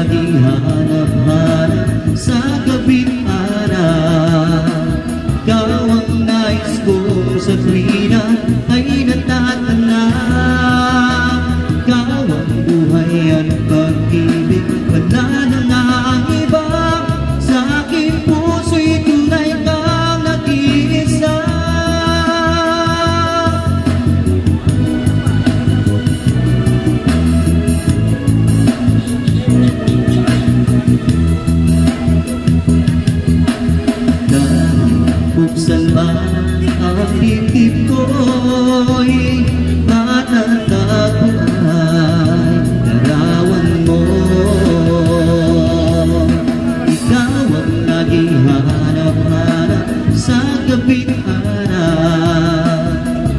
laging hanap-hanap sa gabing araw. Ikaw ang nais ko sa tuwina ay natatanaw. Ikaw ang buhay at pag-ibig, wala na nga ang iba. Sa aking puso'y tunay kang nag-iisa. Buksan ba ang titip ko'y matatagpuan, larawan mo. Ikaw ang naging hanap-hanap sa gabing araw.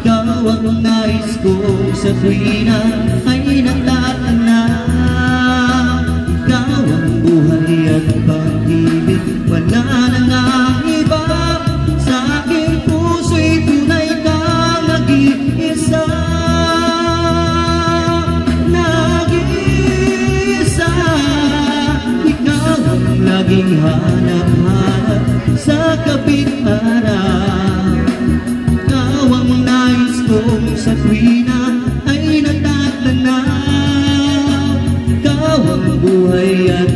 Ikaw ang nais ko sa tuwina ay natatanaw. Ikaw ang buhay at pag-ibig, wala na nga ang iba. Sa aking puso'y tunay kang nag-iisa. Nag-iisa. Ikaw ang laging hanap-hanap sa gabing araw. Ikaw ang nais kong sa tuwina ay natatanaw. Ikaw ang buhay at